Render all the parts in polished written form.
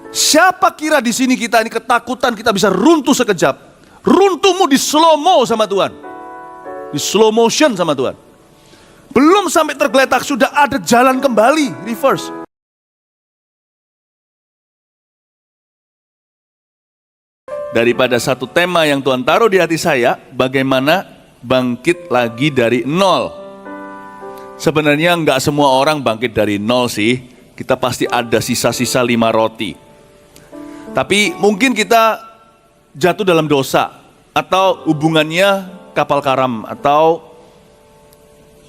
Siapa kira di sini kita ini ketakutan kita bisa runtuh sekejap? Runtuhmu di slow-mo sama Tuhan. Di slow motion sama Tuhan. Belum sampai tergeletak sudah ada jalan kembali, reverse. Daripada satu tema yang Tuhan taruh di hati saya, bagaimana bangkit lagi dari nol. Sebenarnya nggak semua orang bangkit dari nol sih. Kita pasti ada sisa-sisa 5 roti. Tapi mungkin kita jatuh dalam dosa, atau hubungannya kapal karam, atau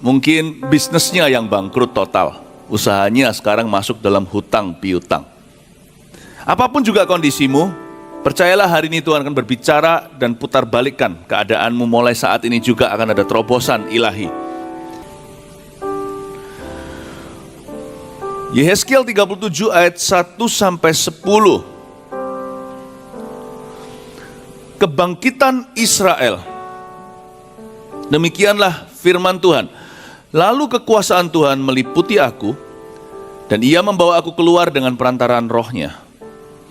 mungkin bisnisnya yang bangkrut total. Usahanya sekarang masuk dalam hutang piutang. Apapun juga kondisimu, percayalah hari ini Tuhan akan berbicara dan putar balikkan keadaanmu. Mulai saat ini juga akan ada terobosan ilahi. Yehezkiel 37 ayat 1-10. Kebangkitan Israel. Demikianlah firman Tuhan. Lalu kekuasaan Tuhan meliputi aku, dan ia membawa aku keluar dengan perantaraan rohnya,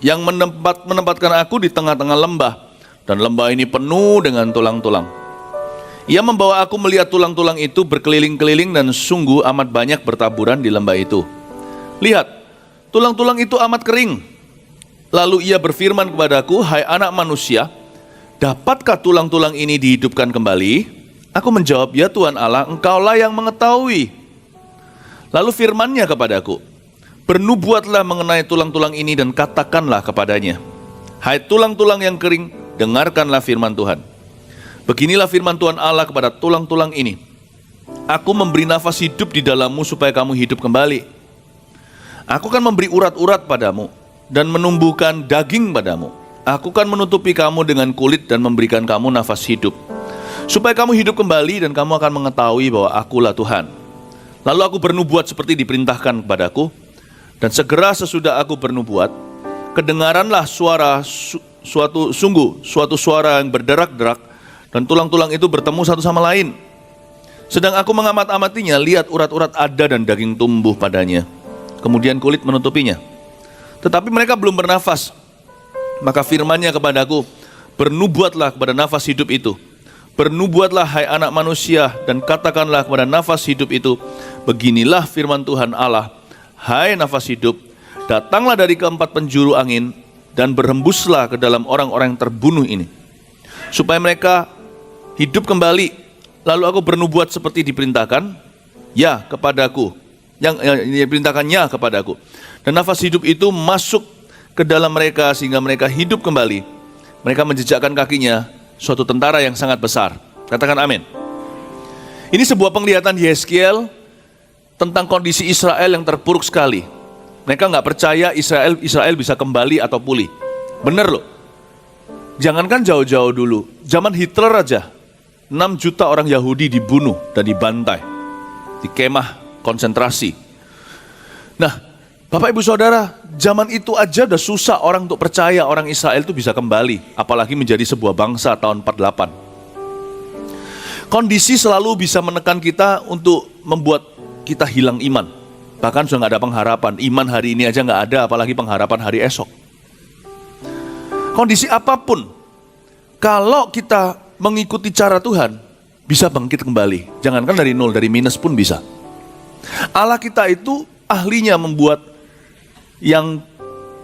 yang menempatkan aku di tengah-tengah lembah, dan lembah ini penuh dengan tulang-tulang. Ia membawa aku melihat tulang-tulang itu berkeliling-keliling, dan sungguh amat banyak bertaburan di lembah itu. Lihat, tulang-tulang itu amat kering. Lalu ia berfirman kepadaku, hai anak manusia, dapatkah tulang-tulang ini dihidupkan kembali? Aku menjawab, ya Tuhan Allah, engkaulah yang mengetahui. Lalu firman-Nya kepadaku, bernubuatlah mengenai tulang-tulang ini dan katakanlah kepadanya, hai tulang-tulang yang kering, dengarkanlah firman Tuhan. Beginilah firman Tuhan Allah kepada tulang-tulang ini, aku memberi nafas hidup di dalammu supaya kamu hidup kembali. Aku akan memberi urat-urat padamu dan menumbuhkan daging padamu. Aku akan menutupi kamu dengan kulit dan memberikan kamu nafas hidup, supaya kamu hidup kembali dan kamu akan mengetahui bahwa akulah Tuhan. Lalu aku bernubuat seperti diperintahkan kepadaku, dan segera sesudah aku bernubuat, kedengaranlah suatu suara yang berderak-derak, dan tulang-tulang itu bertemu satu sama lain. Sedang aku mengamat-amatinya, lihat urat-urat ada dan daging tumbuh padanya. Kemudian kulit menutupinya. Tetapi mereka belum bernafas. Maka firman-Nya kepadaku, bernubuatlah kepada nafas hidup itu. Bernubuatlah hai anak manusia, dan katakanlah kepada nafas hidup itu, beginilah firman Tuhan Allah, hai nafas hidup, datanglah dari keempat penjuru angin, dan berhembuslah ke dalam orang-orang yang terbunuh ini, supaya mereka hidup kembali. Lalu aku bernubuat seperti diperintahkan, ya kepadaku, yang diperintahkannya kepadaku. Dan nafas hidup itu masuk ke dalam mereka sehingga mereka hidup kembali. Mereka menjejakkan kakinya, suatu tentara yang sangat besar. Katakan amin. Ini sebuah penglihatan Yehezkiel tentang kondisi Israel yang terpuruk sekali. Mereka nggak percaya Israel bisa kembali atau pulih. Bener loh. Jangankan jauh-jauh dulu, zaman Hitler aja 6 juta orang Yahudi dibunuh dan dibantai di kemah konsentrasi. Nah, Bapak Ibu Saudara, zaman itu aja udah susah orang untuk percaya orang Israel itu bisa kembali, apalagi menjadi sebuah bangsa tahun 48. Kondisi selalu bisa menekan kita untuk membuat kita hilang iman. Bahkan sudah nggak ada pengharapan, iman hari ini aja nggak ada, apalagi pengharapan hari esok. Kondisi apapun, kalau kita mengikuti cara Tuhan, bisa bangkit kembali. Jangankan dari nol, dari minus pun bisa. Allah kita itu ahlinya membuat yang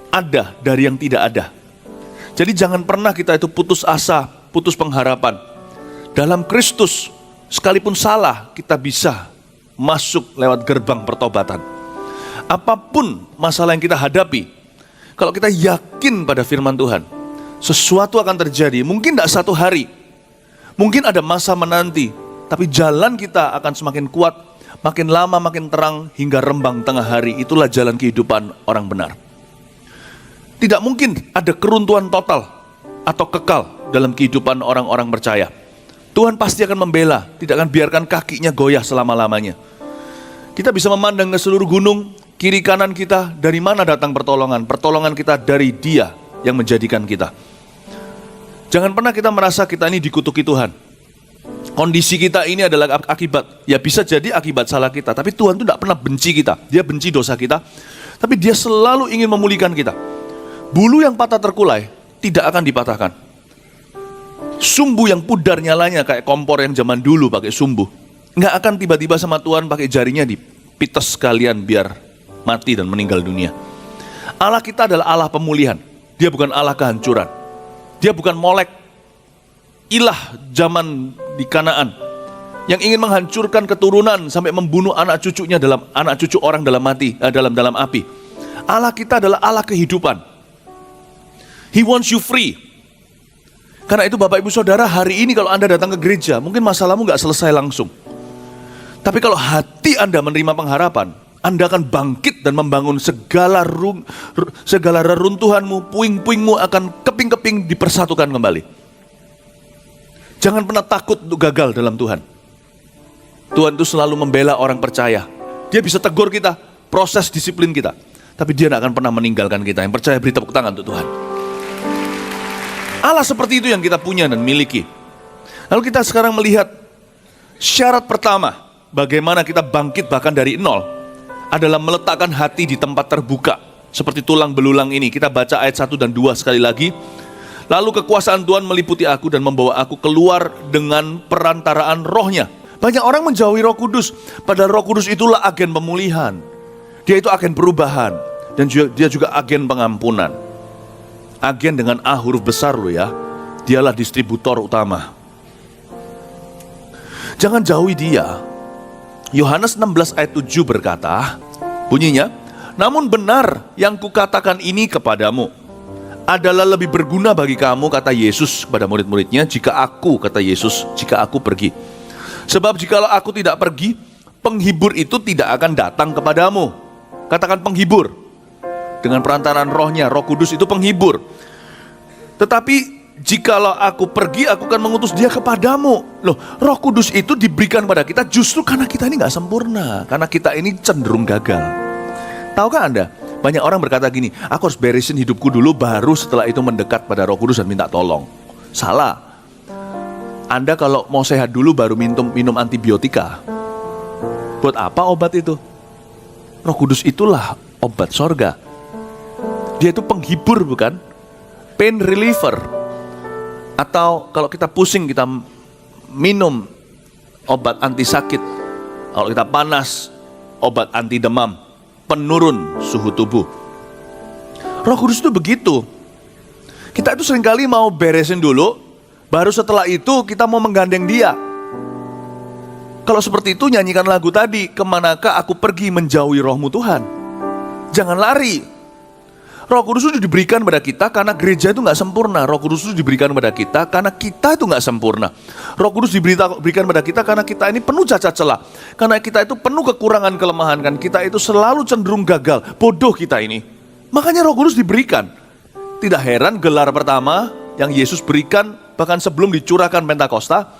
ada dari yang tidak ada. Jadi jangan pernah kita itu putus asa, putus pengharapan. Dalam Kristus, sekalipun salah, kita bisa masuk lewat gerbang pertobatan. Apapun masalah yang kita hadapi, kalau kita yakin pada firman Tuhan, sesuatu akan terjadi. Mungkin tidak satu hari, mungkin ada masa menanti, tapi jalan kita akan semakin kuat. Makin lama makin terang hingga rembang tengah hari. Itulah jalan kehidupan orang benar. Tidak mungkin ada keruntuhan total atau kekal dalam kehidupan orang-orang percaya. Tuhan pasti akan membela, tidak akan biarkan kakinya goyah selama-lamanya. Kita bisa memandang ke seluruh gunung, kiri kanan kita, dari mana datang pertolongan? Pertolongan kita dari Dia yang menjadikan kita. Jangan pernah kita merasa kita ini dikutuki Tuhan. Kondisi kita ini adalah akibat, ya bisa jadi akibat salah kita, tapi Tuhan itu tidak pernah benci kita. Dia benci dosa kita, tapi Dia selalu ingin memulihkan kita. Bulu yang patah terkulai tidak akan dipatahkan. Sumbu yang pudar nyalanya kayak kompor yang zaman dulu pakai sumbu, nggak akan tiba-tiba sama Tuhan pakai jarinya dipites sekalian biar mati dan meninggal dunia. Allah kita adalah Allah pemulihan. Dia bukan Allah kehancuran. Dia bukan Molek, ilah zaman di Kanaan yang ingin menghancurkan keturunan sampai membunuh anak cucunya anak cucu orang dalam api. Allah kita adalah Allah kehidupan. He wants you free. Karena itu Bapak Ibu Saudara, hari ini kalau Anda datang ke gereja, mungkin masalahmu gak selesai langsung. Tapi kalau hati Anda menerima pengharapan, Anda akan bangkit dan membangun segala reruntuhanmu, puing-puingmu akan keping-keping dipersatukan kembali. Jangan pernah takut untuk gagal dalam Tuhan. Tuhan itu selalu membela orang percaya. Dia bisa tegur kita, proses disiplin kita. Tapi dia tidak akan pernah meninggalkan kita. Yang percaya beri tepuk tangan untuk Tuhan. Allah seperti itu yang kita punya dan miliki. Lalu kita sekarang melihat syarat pertama bagaimana kita bangkit bahkan dari nol adalah meletakkan hati di tempat terbuka. Seperti tulang belulang ini. Kita baca ayat 1 dan 2 sekali lagi. Lalu kekuasaan Tuhan meliputi aku dan membawa aku keluar dengan perantaraan rohnya. Banyak orang menjauhi Roh Kudus. Padahal Roh Kudus itulah agen pemulihan. Dia itu agen perubahan. Dan dia juga agen pengampunan. Agen dengan A huruf besar loh ya. Dialah distributor utama. Jangan jauhi dia. Yohanes 16 ayat 7 berkata, bunyinya, namun benar yang kukatakan ini kepadamu adalah lebih berguna bagi kamu, kata Yesus kepada murid-muridnya, jika aku pergi. Sebab jikalau aku tidak pergi, penghibur itu tidak akan datang kepadamu. Katakan penghibur. Dengan perantaraan rohnya, Roh Kudus itu penghibur. Tetapi jikalau aku pergi, aku akan mengutus dia kepadamu. Loh, Roh Kudus itu diberikan pada kita justru karena kita ini gak sempurna. Karena kita ini cenderung gagal. Tahukah Anda? Banyak orang berkata gini, aku harus beresin hidupku dulu, baru setelah itu mendekat pada Roh Kudus dan minta tolong. Salah. Anda kalau mau sehat dulu baru minum antibiotika. Buat apa obat itu? Roh Kudus itulah obat sorga. Dia itu penghibur, bukan? Pain reliever. Atau kalau kita pusing, kita minum obat anti sakit. Kalau kita panas, obat anti demam, penurun suhu tubuh. Roh Kudus itu begitu. Kita itu seringkali mau beresin dulu, baru setelah itu kita mau menggandeng dia. Kalau seperti itu, nyanyikan lagu tadi, kemanakah aku pergi menjauhi rohmu Tuhan. Jangan lari. Roh Kudus itu diberikan pada kita karena gereja itu gak sempurna. Roh Kudus itu diberikan pada kita karena kita itu gak sempurna. Roh Kudus diberikan pada kita karena kita ini penuh cacat celah. Karena kita itu penuh kekurangan kelemahan. Kan kita itu selalu cenderung gagal. Bodoh kita ini. Makanya Roh Kudus diberikan. Tidak heran gelar pertama yang Yesus berikan, bahkan sebelum dicurahkan Pentakosta,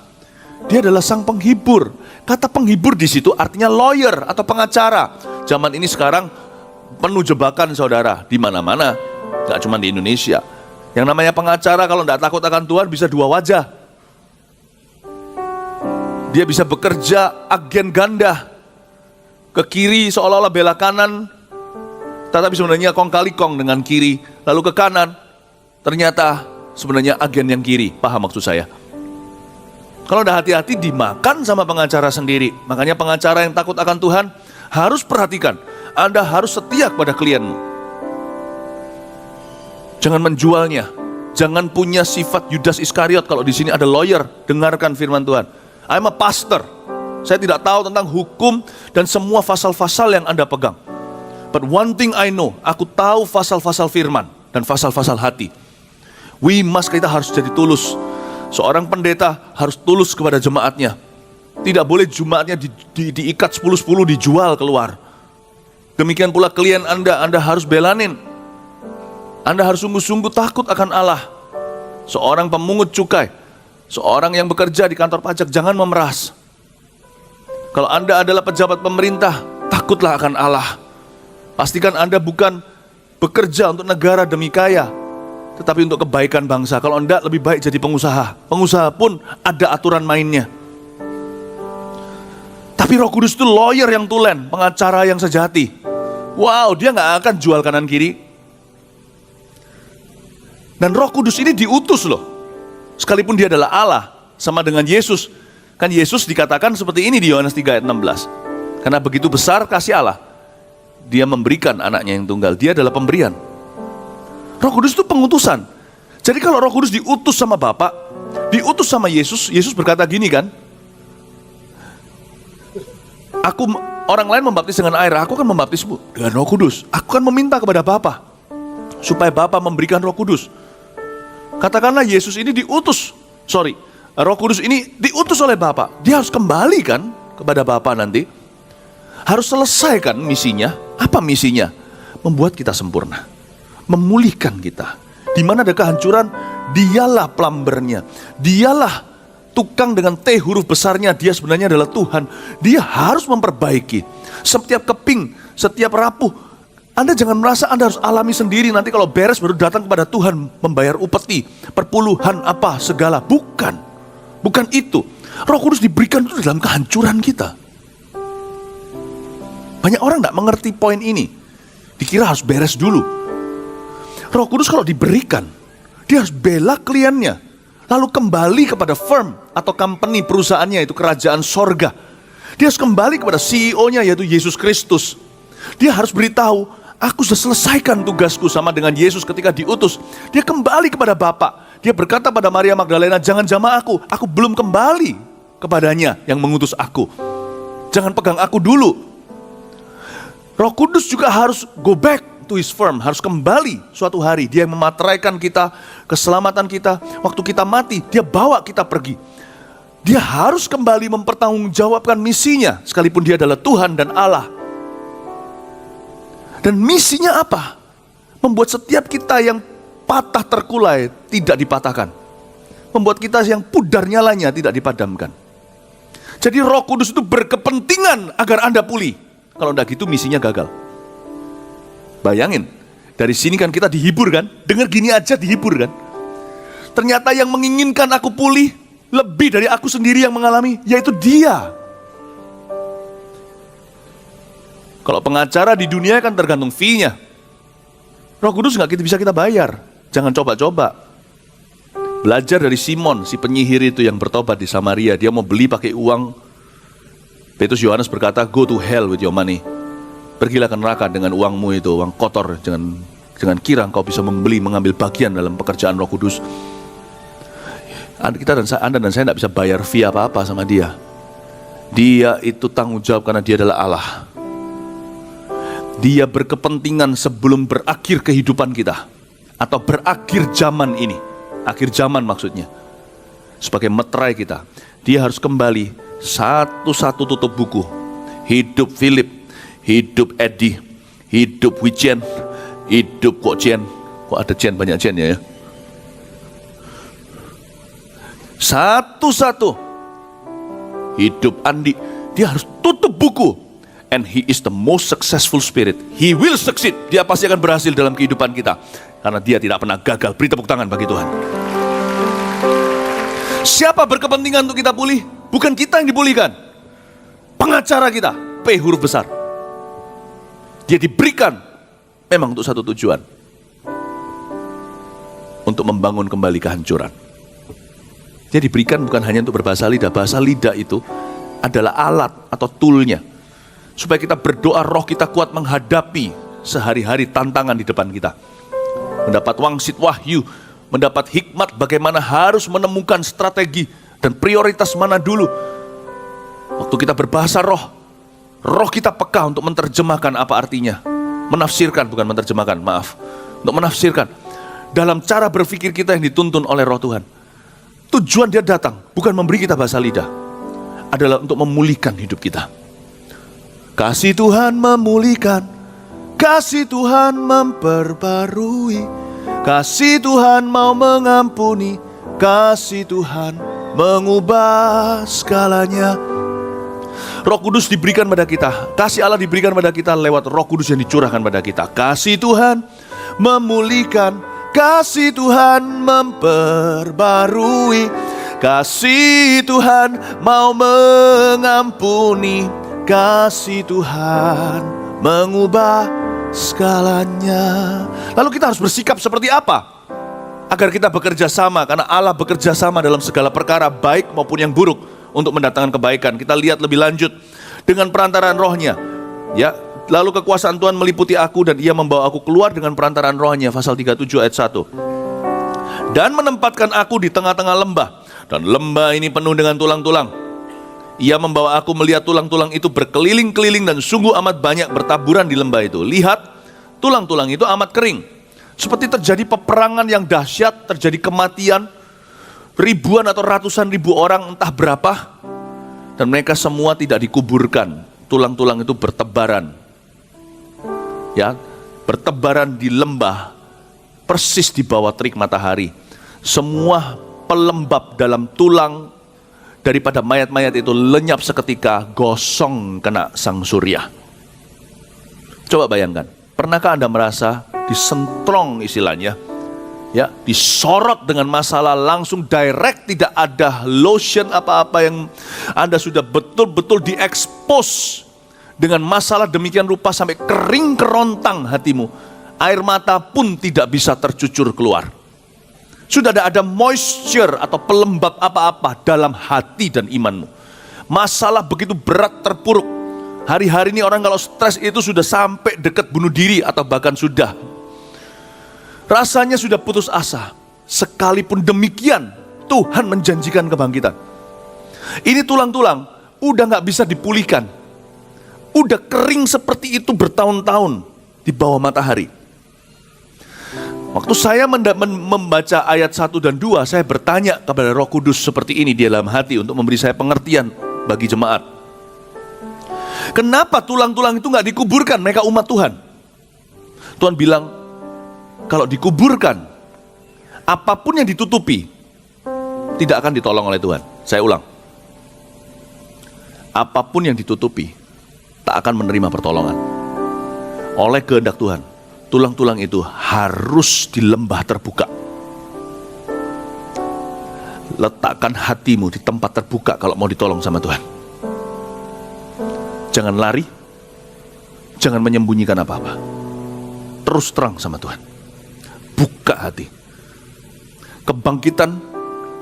dia adalah sang penghibur. Kata penghibur di situ artinya lawyer atau pengacara. Zaman ini sekarang penuh jebakan saudara, di mana-mana, gak cuma di Indonesia. Yang namanya pengacara kalau tidak takut akan Tuhan bisa dua wajah. Dia bisa bekerja agen ganda, ke kiri seolah-olah bela kanan, tetapi sebenarnya kong kali kong dengan kiri, lalu ke kanan, ternyata sebenarnya agen yang kiri. Paham maksud saya? Kalau udah hati-hati dimakan sama pengacara sendiri. Makanya pengacara yang takut akan Tuhan harus perhatikan. Anda harus setia kepada klienmu. Jangan menjualnya. Jangan punya sifat Yudas Iskariot. Kalau di sini ada lawyer, dengarkan firman Tuhan. I'm a pastor. Saya tidak tahu tentang hukum dan semua pasal-pasal yang Anda pegang. But one thing I know, aku tahu pasal-pasal firman dan pasal-pasal hati. Kita harus jadi tulus. Seorang pendeta harus tulus kepada jemaatnya. Tidak boleh jemaatnya diikat 10-10 dijual keluar. Demikian pula klien Anda harus belanin. Anda harus sungguh-sungguh takut akan Allah. Seorang pemungut cukai, seorang yang bekerja di kantor pajak, jangan memeras. Kalau Anda adalah pejabat pemerintah, takutlah akan Allah. Pastikan Anda bukan bekerja untuk negara demi kaya, tetapi untuk kebaikan bangsa. Kalau Anda lebih baik jadi pengusaha. Pengusaha pun ada aturan mainnya. Tapi Roh Kudus itu lawyer yang tulen, pengacara yang sejati. Wow, dia gak akan jual kanan kiri. Dan Roh Kudus ini diutus loh. Sekalipun dia adalah Allah, sama dengan Yesus. Kan Yesus dikatakan seperti ini di Yohanes 3 ayat 16. Karena begitu besar kasih Allah, dia memberikan anaknya yang tunggal. Dia adalah pemberian. Roh Kudus itu pengutusan. Jadi kalau Roh Kudus diutus sama Bapa, diutus sama Yesus, Yesus berkata gini kan, orang lain membaptis dengan air, aku akan membaptismu dengan Roh Kudus. Aku akan meminta kepada Bapa supaya Bapa memberikan Roh Kudus. Katakanlah Yesus ini Roh Kudus ini diutus oleh Bapa. Dia harus kembali kan kepada Bapa nanti. Harus selesaikan misinya. Apa misinya? Membuat kita sempurna, memulihkan kita. Di mana ada kehancuran, dialah plumbernya. Dialah tukang dengan T huruf besarnya. Dia sebenarnya adalah Tuhan. Dia harus memperbaiki setiap keping, setiap rapuh. Anda jangan merasa Anda harus alami sendiri, nanti kalau beres baru datang kepada Tuhan membayar upeti, perpuluhan apa segala. Bukan itu. Roh Kudus diberikan itu dalam kehancuran kita. Banyak orang tidak mengerti poin ini. Dikira harus beres dulu. Roh Kudus kalau diberikan, dia harus bela kliennya, lalu kembali kepada firm atau company perusahaannya, itu kerajaan sorga. Dia harus kembali kepada CEO-nya, yaitu Yesus Kristus. Dia harus beritahu, aku sudah selesaikan tugasku, sama dengan Yesus ketika diutus. Dia kembali kepada Bapa. Dia berkata pada Maria Magdalena, jangan jamah aku belum kembali kepadanya yang mengutus aku. Jangan pegang aku dulu. Roh Kudus juga harus go back to his firm, harus kembali suatu hari. Dia yang memateraikan kita, keselamatan kita. Waktu kita mati, dia bawa kita pergi. Dia harus kembali mempertanggungjawabkan misinya, sekalipun dia adalah Tuhan dan Allah. Dan misinya apa? Membuat setiap kita yang patah terkulai tidak dipatahkan. Membuat kita yang pudar nyalanya tidak dipadamkan. Jadi Roh Kudus itu berkepentingan agar Anda pulih. Kalau enggak gitu misinya gagal. Bayangin, dari sini kan kita dihibur kan? Dengar gini aja dihibur kan? Ternyata yang menginginkan aku pulih lebih dari aku sendiri yang mengalami, yaitu Dia. Kalau pengacara di dunia kan tergantung fee-nya. Roh Kudus nggak bisa kita bayar. Jangan coba-coba. Belajar dari Simon, si penyihir itu yang bertobat di Samaria. Dia mau beli pakai uang. Petrus Yohanes berkata, go to hell with your money. Pergilah ke neraka dengan uangmu itu, uang kotor. Jangan kira engkau bisa mengambil bagian dalam pekerjaan Roh Kudus. Anda dan saya tidak bisa bayar fee apa-apa sama dia. Dia itu tanggung jawab karena dia adalah Allah. Dia berkepentingan sebelum berakhir kehidupan kita, atau berakhir zaman ini. Akhir zaman maksudnya. Sebagai meterai kita, dia harus kembali satu-satu tutup buku. Hidup Philip, hidup Eddie, hidup Wijen, hidup kok Jen. Kok ada Jen, banyak Jen ya. Satu-satu. Hidup Andi, dia harus tutup buku. And he is the most successful spirit. He will succeed. Dia pasti akan berhasil dalam kehidupan kita. Karena dia tidak pernah gagal. Beri tepuk tangan bagi Tuhan. Siapa berkepentingan untuk kita pulih? Bukan kita yang dipulihkan. Pengacara kita, P huruf besar. Dia diberikan memang untuk satu tujuan. Untuk membangun kembali kehancuran. Dia diberikan bukan hanya untuk berbahasa lidah. Bahasa lidah itu adalah alat atau toolnya. Supaya kita berdoa, roh kita kuat menghadapi sehari-hari tantangan di depan kita. Mendapat wangsit wahyu, mendapat hikmat bagaimana harus menemukan strategi dan prioritas mana dulu. Waktu kita berbahasa roh kita peka untuk menerjemahkan apa artinya. Menafsirkan, bukan menerjemahkan, maaf. Untuk menafsirkan dalam cara berpikir kita yang dituntun oleh roh Tuhan. Tujuan dia datang bukan memberi kita bahasa lidah, adalah untuk memulihkan hidup kita. Kasih Tuhan memulihkan, kasih Tuhan memperbarui, kasih Tuhan mau mengampuni, kasih Tuhan mengubah segalanya. Roh Kudus diberikan pada kita, kasih Allah diberikan pada kita lewat Roh Kudus yang dicurahkan pada kita. Kasih Tuhan memulihkan, kasih Tuhan memperbarui, kasih Tuhan mau mengampuni, kasih Tuhan mengubah segalanya. Lalu kita harus bersikap seperti apa? agar kita bekerja sama, karena Allah bekerja sama dalam segala perkara, baik maupun yang buruk, untuk mendatangkan kebaikan. Kita lihat lebih lanjut, dengan perantaraan Roh-Nya, ya. Lalu kekuasaan Tuhan meliputi aku, dan Ia membawa aku keluar dengan perantaraan Roh-Nya, pasal 37 ayat 1. Dan menempatkan aku di tengah-tengah lembah, dan lembah ini penuh dengan tulang-tulang. Ia membawa aku melihat tulang-tulang itu berkeliling-keliling, dan sungguh amat banyak bertaburan di lembah itu. Lihat, tulang-tulang itu amat kering, seperti terjadi peperangan yang dahsyat, terjadi kematian, ribuan atau ratusan ribu orang, entah berapa, dan mereka semua tidak dikuburkan. Tulang-tulang itu bertebaran, ya, bertebaran di lembah, persis di bawah terik matahari. Semua pelembab dalam tulang daripada mayat-mayat itu lenyap seketika, gosong kena sang surya. Coba bayangkan, pernahkah Anda merasa disentrong istilahnya, ya, disorot dengan masalah langsung direct, tidak ada lotion apa-apa, yang Anda sudah betul-betul diekspos dengan masalah demikian rupa sampai kering kerontang hatimu, air mata pun tidak bisa tercucur keluar. Sudah tidak ada moisture atau pelembab apa-apa dalam hati dan imanmu. Masalah begitu berat terpuruk. Hari-hari ini orang kalau stres itu sudah sampai dekat bunuh diri, atau bahkan sudah. Rasanya sudah putus asa. Sekalipun demikian, Tuhan menjanjikan kebangkitan. Ini tulang-tulang udah gak bisa dipulihkan. Udah kering seperti itu bertahun-tahun di bawah matahari. Waktu saya membaca ayat 1 dan 2, saya bertanya kepada Roh Kudus seperti ini di dalam hati untuk memberi saya pengertian bagi jemaat. Kenapa tulang-tulang itu gak dikuburkan? Mereka umat Tuhan. Tuhan bilang, kalau dikuburkan, apapun yang ditutupi tidak akan ditolong oleh Tuhan. Saya ulang, apapun yang ditutupi tak akan menerima pertolongan. Oleh kehendak Tuhan, tulang-tulang itu harus di lembah terbuka. Letakkan hatimu di tempat terbuka kalau mau ditolong sama Tuhan. Jangan lari, jangan menyembunyikan apa-apa. Terus terang sama Tuhan. Buka hati. Kebangkitan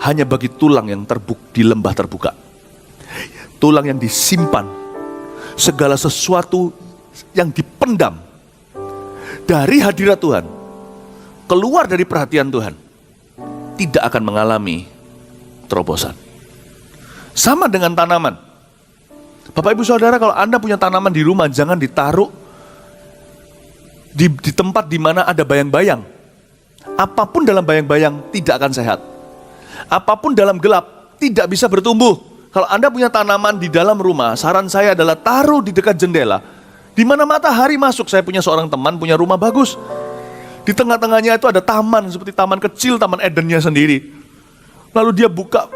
hanya bagi tulang yang di lembah terbuka. Tulang yang disimpan, segala sesuatu yang dipendam dari hadirat Tuhan, keluar dari perhatian Tuhan, tidak akan mengalami terobosan. Sama dengan tanaman. Bapak Ibu Saudara, kalau Anda punya tanaman di rumah, jangan ditaruh di tempat di mana ada bayang-bayang. Apapun dalam bayang-bayang tidak akan sehat. Apapun dalam gelap tidak bisa bertumbuh. Kalau Anda punya tanaman di dalam rumah, saran saya adalah taruh di dekat jendela, di mana matahari masuk. Saya punya seorang teman punya rumah bagus. Di tengah-tengahnya itu ada taman, seperti taman kecil, taman Edennya sendiri. Lalu dia buka,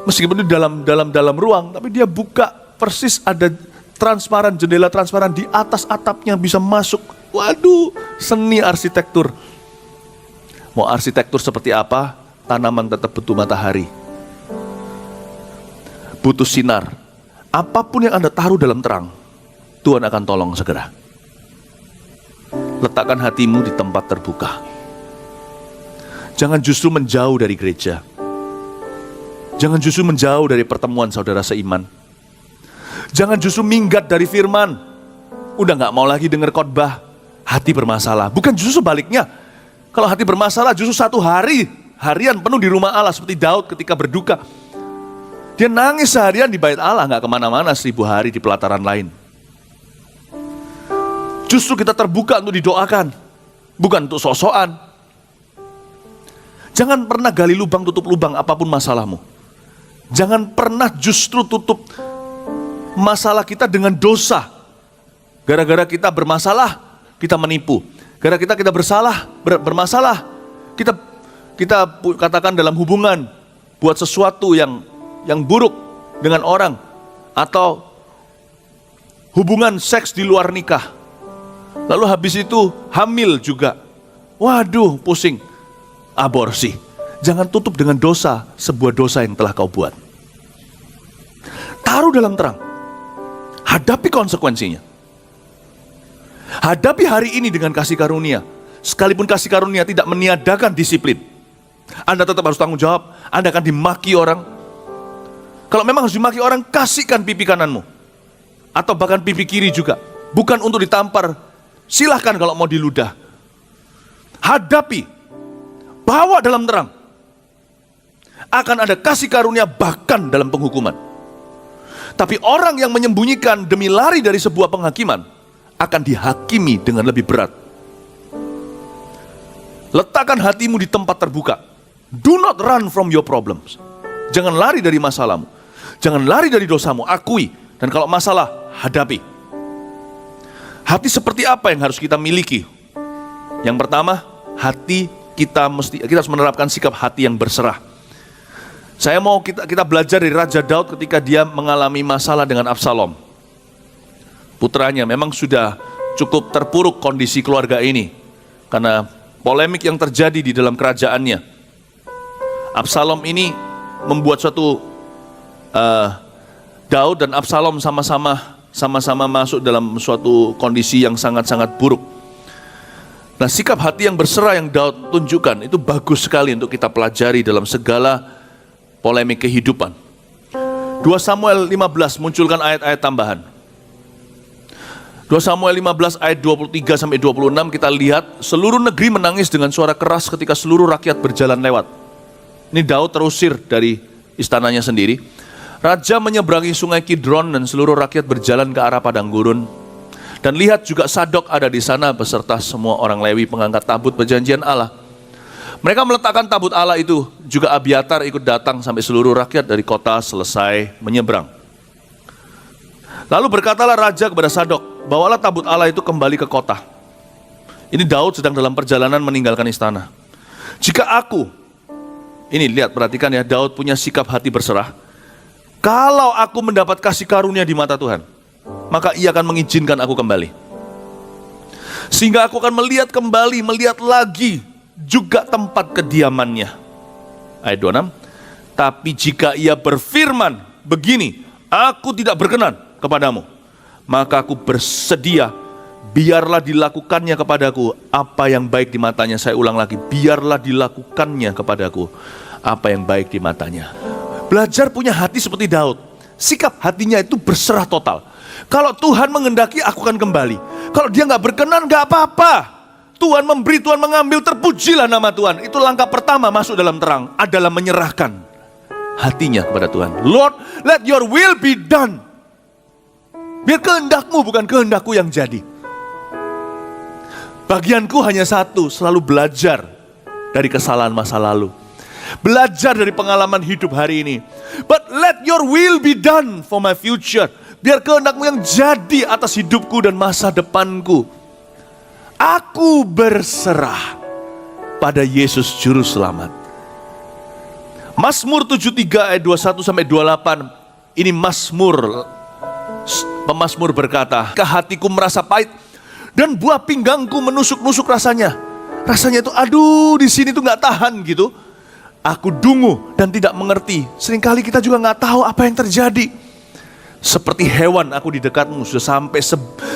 meskipun di dalam ruang, tapi dia buka persis ada transparan, jendela transparan di atas atapnya bisa masuk. Waduh, seni arsitektur. Mau arsitektur seperti apa, tanaman tetap butuh matahari, butuh sinar. Apapun yang Anda taruh dalam terang, Tuhan akan tolong segera. Letakkan hatimu di tempat terbuka. Jangan justru menjauh dari gereja. Jangan justru menjauh dari pertemuan saudara seiman. Jangan justru minggat dari firman. Udah gak mau lagi dengar khotbah, hati bermasalah. Bukan justru sebaliknya. Kalau hati bermasalah justru harian penuh di rumah Allah, seperti Daud ketika berduka. Dia nangis seharian di bait Allah, gak kemana-mana 1000 hari di pelataran lain. Justru kita terbuka untuk didoakan, bukan untuk sok-sokan. Jangan pernah gali lubang tutup lubang apapun masalahmu. Jangan pernah justru tutup masalah kita dengan dosa. Gara-gara kita bermasalah, kita menipu. Gara-gara kita bermasalah, kita katakan dalam hubungan, buat sesuatu yang buruk dengan orang, atau hubungan seks di luar nikah, lalu habis itu hamil juga. Waduh, pusing, aborsi. Jangan tutup dengan dosa, sebuah dosa yang telah kau buat. Taruh dalam terang, hadapi konsekuensinya. Hadapi hari ini dengan kasih karunia, sekalipun kasih karunia tidak meniadakan disiplin. Anda tetap harus tanggung jawab. Anda akan dimaki orang. Kalau memang harus dimaki orang, kasihkan pipi kananmu. Atau bahkan pipi kiri juga. Bukan untuk ditampar. Silahkan kalau mau diludah. Hadapi. Bawa dalam terang. Akan ada kasih karunia bahkan dalam penghukuman. Tapi orang yang menyembunyikan demi lari dari sebuah penghakiman akan dihakimi dengan lebih berat. Letakkan hatimu di tempat terbuka. Do not run from your problems. Jangan lari dari masalahmu. Jangan lari dari dosamu, akui. Dan kalau masalah, hadapi. Hati seperti apa yang harus kita miliki? Yang pertama, hati kita harus menerapkan sikap hati yang berserah. Saya mau kita belajar dari Raja Daud ketika dia mengalami masalah dengan Absalom. Putranya memang sudah cukup terpuruk kondisi keluarga ini karena polemik yang terjadi di dalam kerajaannya. Absalom ini membuat suatu Daud dan Absalom sama-sama masuk dalam suatu kondisi yang sangat-sangat buruk. Nah, sikap hati yang berserah yang Daud tunjukkan itu bagus sekali untuk kita pelajari dalam segala polemik kehidupan. 2 Samuel 15 munculkan ayat-ayat tambahan. 2 Samuel 15 ayat 23 sampai 26 kita lihat seluruh negeri menangis dengan suara keras ketika seluruh rakyat berjalan lewat. Ini Daud terusir dari istananya sendiri. Raja menyeberangi sungai Kidron dan seluruh rakyat berjalan ke arah padang gurun. Dan lihat juga Sadok ada di sana beserta semua orang Lewi pengangkat tabut perjanjian Allah. Mereka meletakkan tabut Allah itu, juga Abiatar ikut datang sampai seluruh rakyat dari kota selesai menyeberang. Lalu berkatalah raja kepada Sadok, bawalah tabut Allah itu kembali ke kota. Ini Daud sedang dalam perjalanan meninggalkan istana. Jika aku, ini lihat perhatikan ya, Daud punya sikap hati berserah. Kalau aku mendapat kasih karunia di mata Tuhan, maka ia akan mengizinkan aku kembali. Sehingga aku akan melihat kembali, melihat lagi juga tempat kediamannya. Ayat 26. Tapi jika ia berfirman begini, aku tidak berkenan kepadamu, maka aku bersedia, biarlah dilakukannya kepadaku apa yang baik di matanya. Saya ulang lagi, biarlah dilakukannya kepadaku apa yang baik di matanya. Belajar punya hati seperti Daud. Sikap hatinya itu berserah total. Kalau Tuhan menghendaki, aku akan kembali. Kalau dia nggak berkenan, nggak apa-apa. Tuhan memberi, Tuhan mengambil, terpujilah nama Tuhan. Itu langkah pertama masuk dalam terang, adalah menyerahkan hatinya kepada Tuhan. Lord, let your will be done. Biar kehendakmu bukan kehendakku yang jadi. Bagianku hanya satu, selalu belajar dari kesalahan masa lalu. Belajar dari pengalaman hidup hari ini. But let your will be done for my future. Biar kehendakmu yang jadi atas hidupku dan masa depanku. Aku berserah pada Yesus Juru Selamat. Mazmur 73 ayat 21 sampai 28. Ini Mazmur. Pemazmur berkata, "Ke hatiku merasa pahit dan buah pinggangku menusuk-nusuk rasanya." Rasanya itu aduh, di sini tuh nggak tahan gitu. Aku dungu dan tidak mengerti. Seringkali kita juga nggak tahu apa yang terjadi. Seperti hewan aku di dekatmu, sudah sampai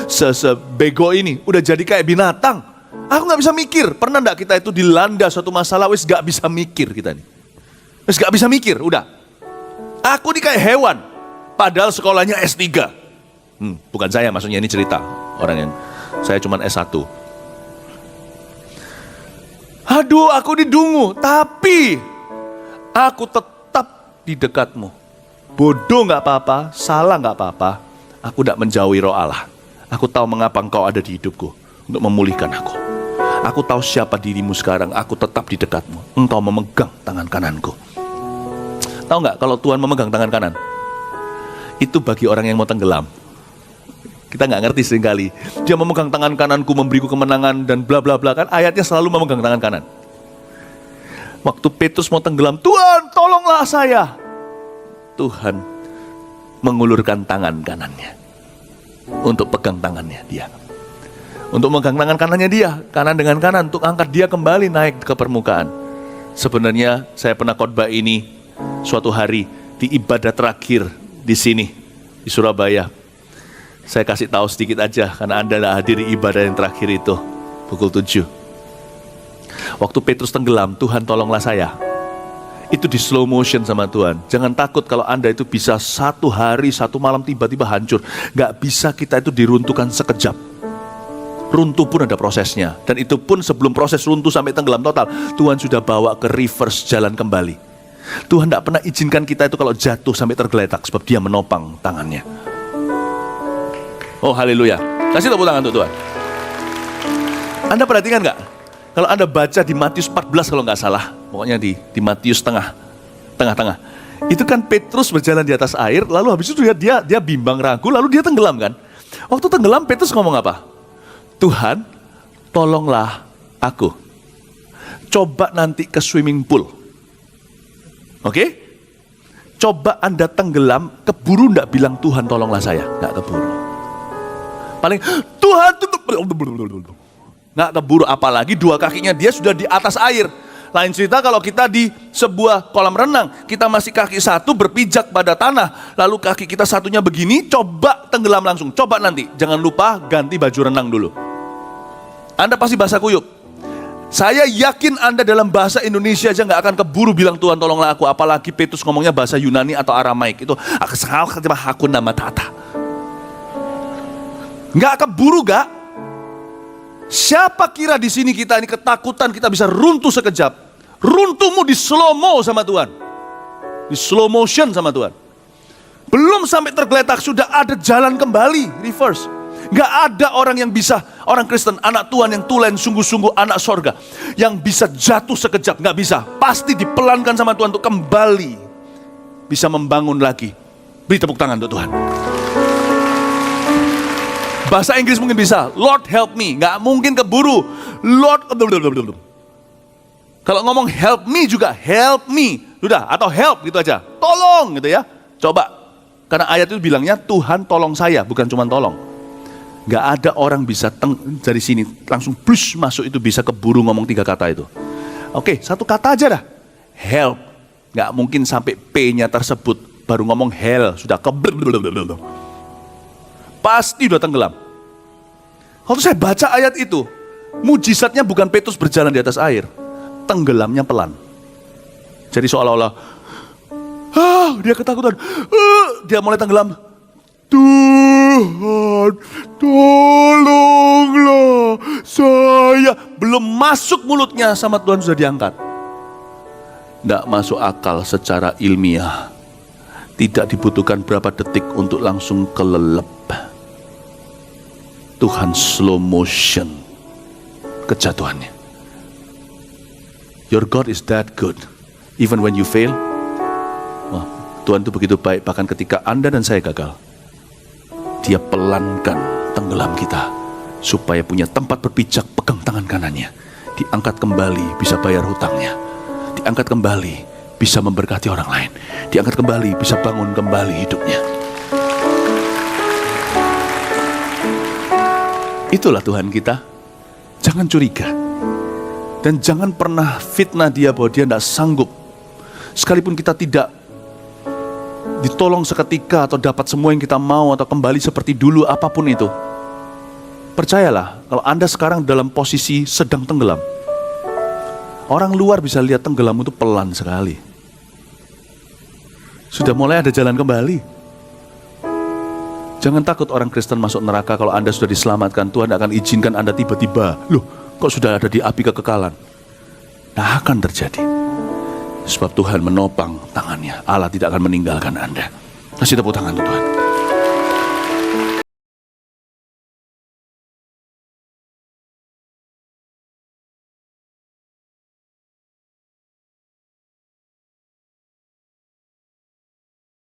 sebego ini, udah jadi kayak binatang. Aku nggak bisa mikir. Pernah nggak kita itu dilanda suatu masalah, wis nggak bisa mikir kita nih. Wis nggak bisa mikir, udah. Aku ini kayak hewan, padahal sekolahnya S3. Bukan saya, maksudnya ini cerita orang yang saya cuma S1. Aduh, aku didungu, tapi aku tetap di dekatmu. Bodoh gak apa-apa, salah gak apa-apa. Aku tidak menjauhi roh Allah. Aku tahu mengapa engkau ada di hidupku, untuk memulihkan aku. Aku tahu siapa dirimu sekarang, aku tetap di dekatmu. Engkau memegang tangan kananku. Tahu gak kalau Tuhan memegang tangan kanan? Itu bagi orang yang mau tenggelam. Kita gak ngerti seringkali. Dia memegang tangan kananku, memberiku kemenangan dan bla bla bla, kan ayatnya selalu memegang tangan kanan. Waktu Petrus mau tenggelam, Tuhan tolonglah saya. Tuhan mengulurkan tangan kanannya untuk pegang tangannya dia. Untuk memegang tangan kanannya dia, kanan dengan kanan, untuk angkat dia kembali naik ke permukaan. Sebenarnya saya pernah khotbah ini suatu hari di ibadah terakhir di sini, di Surabaya. Saya kasih tahu sedikit aja, karena Anda tidak hadir di ibadah yang terakhir itu, pukul 7. Waktu Petrus tenggelam, Tuhan tolonglah saya. Itu di slow motion sama Tuhan. Jangan takut kalau Anda itu bisa 1 hari, 1 malam tiba-tiba hancur. Gak bisa kita itu diruntuhkan sekejap. Runtuh pun ada prosesnya. Dan itu pun sebelum proses runtuh sampai tenggelam total, Tuhan sudah bawa ke reverse jalan kembali. Tuhan gak pernah izinkan kita itu kalau jatuh sampai tergeletak, sebab Dia menopang tangannya. Oh haleluya. Kasih tepuk tangan untuk Tuhan. Anda perhatikan gak? Kalau Anda baca di Matius 14 kalau nggak salah, pokoknya di Matius tengah-tengah. Itu kan Petrus berjalan di atas air, lalu habis itu dia bimbang ragu, lalu dia tenggelam kan. Waktu tenggelam Petrus ngomong apa? Tuhan, tolonglah aku. Coba nanti ke swimming pool. Oke? Coba Anda tenggelam, keburu nggak bilang Tuhan tolonglah saya, nggak keburu. Paling Tuhan nggak keburu, apalagi 2 kakinya dia sudah di atas air. Lain cerita kalau kita di sebuah kolam renang, kita masih kaki satu berpijak pada tanah, lalu kaki kita satunya begini, coba tenggelam langsung. Coba nanti, jangan lupa ganti baju renang dulu. Anda pasti bahasa kuyup. Saya yakin Anda dalam bahasa Indonesia aja nggak akan keburu bilang Tuhan tolonglah aku, apalagi Petrus ngomongnya bahasa Yunani atau Aramaik. Itu aku nama tata. Nggak keburu gak? Siapa kira di sini kita ini ketakutan kita bisa runtuh sekejap? Runtuhmu di slow mo sama Tuhan. Di slow motion sama Tuhan. Belum sampai tergeletak sudah ada jalan kembali, reverse. Gak ada orang yang bisa, orang Kristen, anak Tuhan yang tulen sungguh-sungguh anak sorga, yang bisa jatuh sekejap, gak bisa. Pasti dipelankan sama Tuhan untuk kembali bisa membangun lagi. Beri tepuk tangan untuk Tuhan. Bahasa Inggris mungkin bisa, Lord help me, gak mungkin keburu. Lord, kalau ngomong help me juga, help me, sudah, atau help gitu aja, tolong gitu ya. Coba, karena ayat itu bilangnya Tuhan tolong saya, bukan cuma tolong. Gak ada orang bisa dari sini langsung plus masuk itu bisa keburu ngomong 3 kata itu. Oke, 1 kata aja dah, help. Gak mungkin sampai P-nya tersebut baru ngomong hell, sudah pasti udah tenggelam. Waktu saya baca ayat itu, mujizatnya bukan Petrus berjalan di atas air, tenggelamnya pelan. Jadi seolah-olah, dia ketakutan, dia mulai tenggelam. Tuhan, tolonglah saya. Belum masuk mulutnya sama Tuhan sudah diangkat. Nggak masuk akal secara ilmiah. Tidak dibutuhkan berapa detik untuk langsung kelelep. Tuhan slow motion kejatuhannya. Your God is that good. Even when you fail. Wah, Tuhan itu begitu baik. Bahkan ketika Anda dan saya gagal, Dia pelankan tenggelam kita. Supaya punya tempat berpijak, pegang tangan kanannya. Diangkat kembali, bisa bayar hutangnya. Diangkat kembali, bisa memberkati orang lain. Diangkat kembali, bisa bangun kembali hidupnya. Itulah Tuhan kita. Jangan curiga. Dan jangan pernah fitnah Dia bahwa Dia tidak sanggup. Sekalipun kita tidak ditolong seketika atau dapat semua yang kita mau atau kembali seperti dulu, apapun itu. Percayalah, kalau Anda sekarang dalam posisi sedang tenggelam, orang luar bisa lihat tenggelam itu pelan sekali. Sudah mulai ada jalan kembali. Jangan takut orang Kristen masuk neraka kalau Anda sudah diselamatkan. Tuhan akan izinkan Anda tiba-tiba, loh kok sudah ada di api kekekalan. Nah akan terjadi. Sebab Tuhan menopang tangannya. Allah tidak akan meninggalkan Anda. Kasih tepuk tangan untuk Tuhan.